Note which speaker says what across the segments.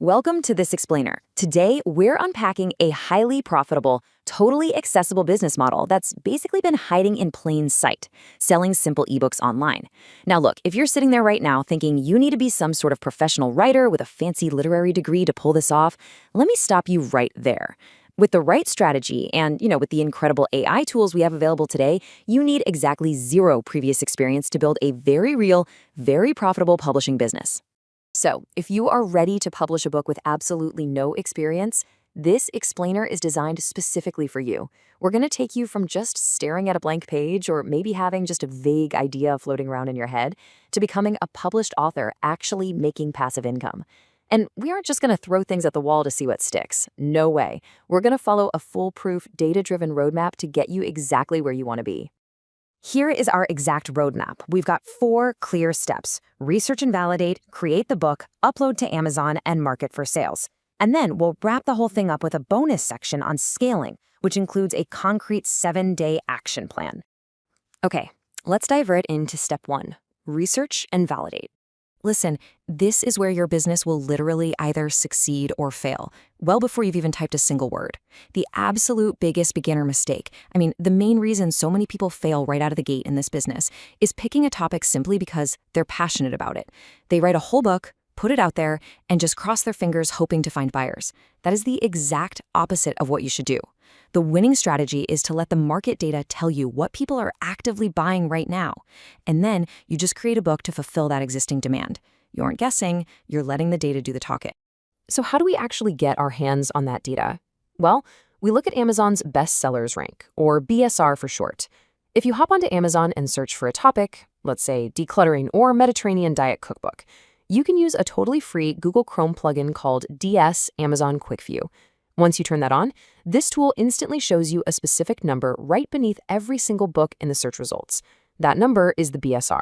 Speaker 1: Welcome to This Explainer. Today, we're unpacking a highly profitable, totally accessible business model that's basically been hiding in plain sight, selling simple ebooks online. Now look, if you're sitting there right now thinking you need to be some sort of professional writer with a fancy literary degree to pull this off, let me stop you right there. With the right strategy and, with the incredible AI tools we have available today, you need exactly zero previous experience to build a very real, very profitable publishing business. So, if you are ready to publish a book with absolutely no experience, this explainer is designed specifically for you. We're going to take you from just staring at a blank page or maybe having just a vague idea floating around in your head to becoming a published author actually making passive income. And we aren't just going to throw things at the wall to see what sticks. No way. We're going to follow a foolproof, data-driven roadmap to get you exactly where you want to be. Here is our exact roadmap. We've got 4 clear steps: research and validate, create the book, upload to Amazon, and market for sales. And then we'll wrap the whole thing up with a bonus section on scaling, which includes a concrete 7-day action plan. Okay, let's dive right into step 1, research and validate. Listen, this is where your business will literally either succeed or fail, well before you've even typed a single word. The absolute biggest beginner mistake, the main reason so many people fail right out of the gate in this business, is picking a topic simply because they're passionate about it. They write a whole book, put it out there, and just cross their fingers hoping to find buyers. That is the exact opposite of what you should do. The winning strategy is to let the market data tell you what people are actively buying right now. And then you just create a book to fulfill that existing demand. You aren't guessing, you're letting the data do the talking. So how do we actually get our hands on that data? Well, we look at Amazon's bestsellers rank, or BSR for short. If you hop onto Amazon and search for a topic, let's say decluttering or Mediterranean diet cookbook, you can use a totally free Google Chrome plugin called DS Amazon Quick View. Once you turn that on, this tool instantly shows you a specific number right beneath every single book in the search results. That number is the BSR.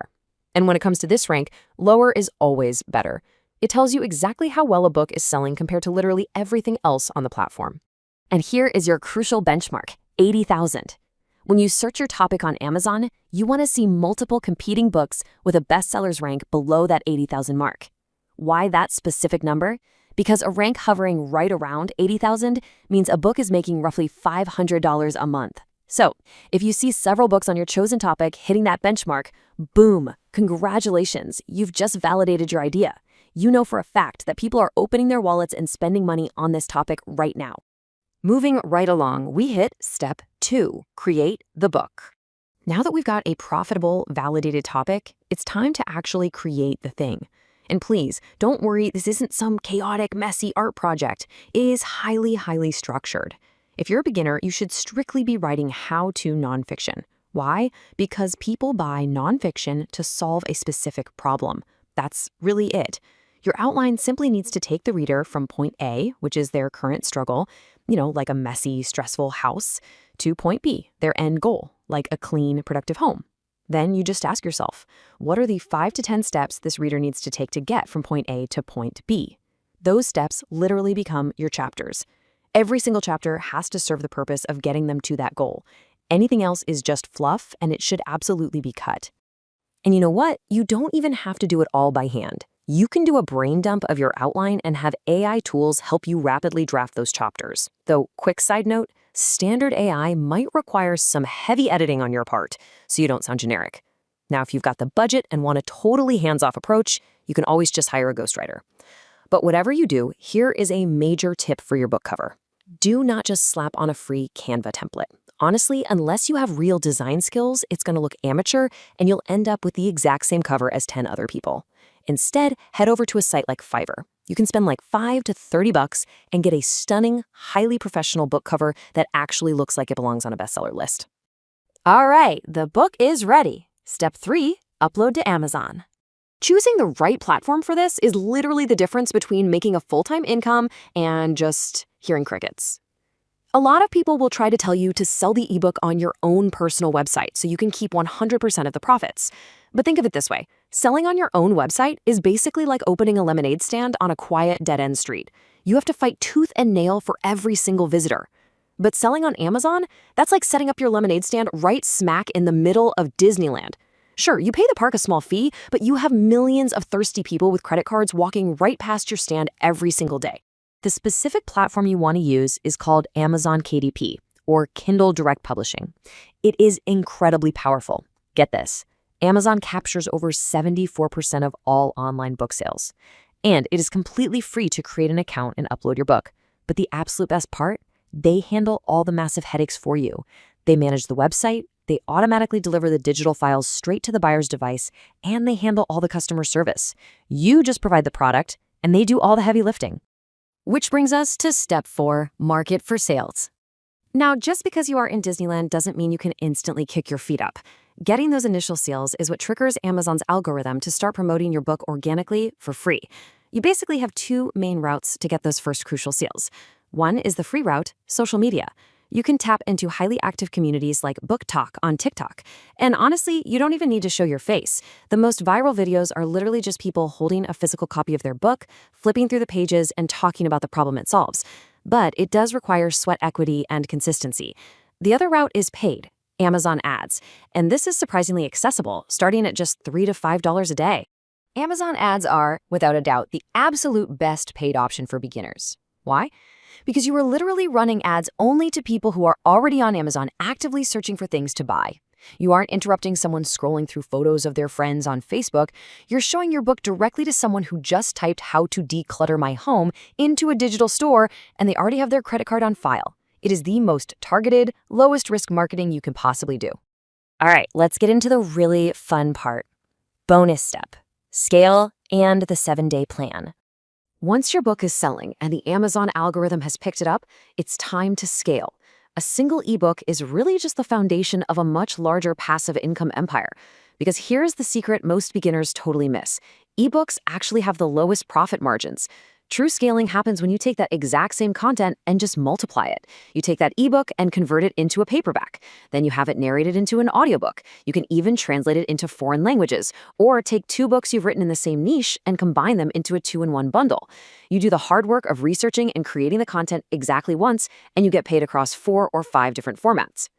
Speaker 1: And when it comes to this rank, lower is always better. It tells you exactly how well a book is selling compared to literally everything else on the platform. And here is your crucial benchmark, 80,000. When you search your topic on Amazon, you want to see multiple competing books with a bestsellers rank below that 80,000 mark. Why that specific number? Because a rank hovering right around 80,000 means a book is making roughly $500 a month. So, if you see several books on your chosen topic hitting that benchmark, boom, congratulations, you've just validated your idea. You know for a fact that people are opening their wallets and spending money on this topic right now. Moving right along, we hit step 2, create the book. Now that we've got a profitable, validated topic, it's time to actually create the thing. And please, don't worry, this isn't some chaotic, messy art project. It is highly, highly structured. If you're a beginner, you should strictly be writing how-to nonfiction. Why? Because people buy nonfiction to solve a specific problem. That's really it. Your outline simply needs to take the reader from point A, which is their current struggle, like a messy, stressful house, to point B, their end goal, like a clean, productive home. Then you just ask yourself, what are the 5 to 10 steps this reader needs to take to get from point A to point B? Those steps literally become your chapters. Every single chapter has to serve the purpose of getting them to that goal. Anything else is just fluff, and it should absolutely be cut. And you know what? You don't even have to do it all by hand. You can do a brain dump of your outline and have AI tools help you rapidly draft those chapters. Though, quick side note, standard AI might require some heavy editing on your part, so you don't sound generic. Now, if you've got the budget and want a totally hands-off approach, you can always just hire a ghostwriter. But whatever you do, here is a major tip for your book cover. Do not just slap on a free Canva template. Honestly, unless you have real design skills, it's going to look amateur and you'll end up with the exact same cover as 10 other people. Instead, head over to a site like Fiverr. You can spend like $5 to $30 and get a stunning, highly professional book cover that actually looks like it belongs on a bestseller list. All right, the book is ready. Step 3, upload to Amazon. Choosing the right platform for this is literally the difference between making a full-time income and just hearing crickets. A lot of people will try to tell you to sell the ebook on your own personal website so you can keep 100% of the profits. But think of it this way. Selling on your own website is basically like opening a lemonade stand on a quiet, dead-end street. You have to fight tooth and nail for every single visitor. But selling on Amazon, that's like setting up your lemonade stand right smack in the middle of Disneyland. Sure, you pay the park a small fee, but you have millions of thirsty people with credit cards walking right past your stand every single day. The specific platform you want to use is called Amazon KDP, or Kindle Direct Publishing. It is incredibly powerful. Get this. Amazon captures over 74% of all online book sales. And it is completely free to create an account and upload your book. But the absolute best part? They handle all the massive headaches for you. They manage the website, they automatically deliver the digital files straight to the buyer's device, and they handle all the customer service. You just provide the product, and they do all the heavy lifting. Which brings us to step 4, market for sales. Now, just because you are in Disneyland doesn't mean you can instantly kick your feet up. Getting those initial sales is what triggers Amazon's algorithm to start promoting your book organically for free. You basically have 2 main routes to get those first crucial sales. One is the free route, social media. You can tap into highly active communities like Book Talk on TikTok. And honestly, you don't even need to show your face. The most viral videos are literally just people holding a physical copy of their book, flipping through the pages, and talking about the problem it solves. But it does require sweat equity and consistency. The other route is paid, Amazon ads. And this is surprisingly accessible, starting at just $3 to $5 a day. Amazon ads are, without a doubt, the absolute best paid option for beginners. Why? Because you are literally running ads only to people who are already on Amazon actively searching for things to buy. You aren't interrupting someone scrolling through photos of their friends on Facebook. You're showing your book directly to someone who just typed "how to declutter my home" into a digital store, and they already have their credit card on file. It is the most targeted, lowest risk marketing you can possibly do. All right, let's get into the really fun part. Bonus step: scale and the 7-day plan. Once your book is selling and the Amazon algorithm has picked it up, it's time to scale. A single ebook is really just the foundation of a much larger passive income empire. Because here's the secret most beginners totally miss. Ebooks actually have the lowest profit margins. True scaling happens when you take that exact same content and just multiply it. You take that ebook and convert it into a paperback. Then you have it narrated into an audiobook. You can even translate it into foreign languages, or take 2 books you've written in the same niche and combine them into a 2-in-1 bundle. You do the hard work of researching and creating the content exactly once, and you get paid across 4 or 5 different formats.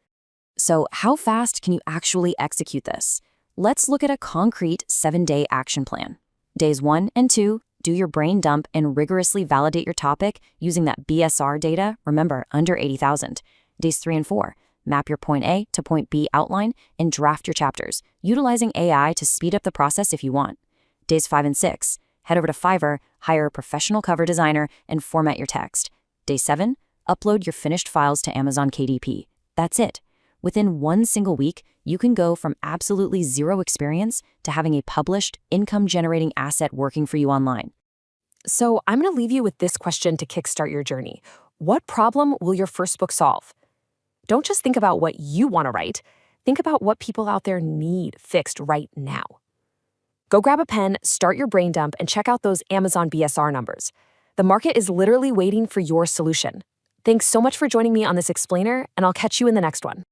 Speaker 1: So how fast can you actually execute this? Let's look at a concrete 7-day action plan. Days 1 and 2, do your brain dump and rigorously validate your topic using that BSR data, remember, under 80,000. Days 3 and 4, map your point A to point B outline and draft your chapters, utilizing AI to speed up the process if you want. Days 5 and 6, head over to Fiverr, hire a professional cover designer, and format your text. Day 7, upload your finished files to Amazon KDP. That's it. Within 1 single week, you can go from absolutely zero experience to having a published, income-generating asset working for you online. So I'm going to leave you with this question to kickstart your journey. What problem will your first book solve? Don't just think about what you want to write. Think about what people out there need fixed right now. Go grab a pen, start your brain dump, and check out those Amazon BSR numbers. The market is literally waiting for your solution. Thanks so much for joining me on this explainer, and I'll catch you in the next one.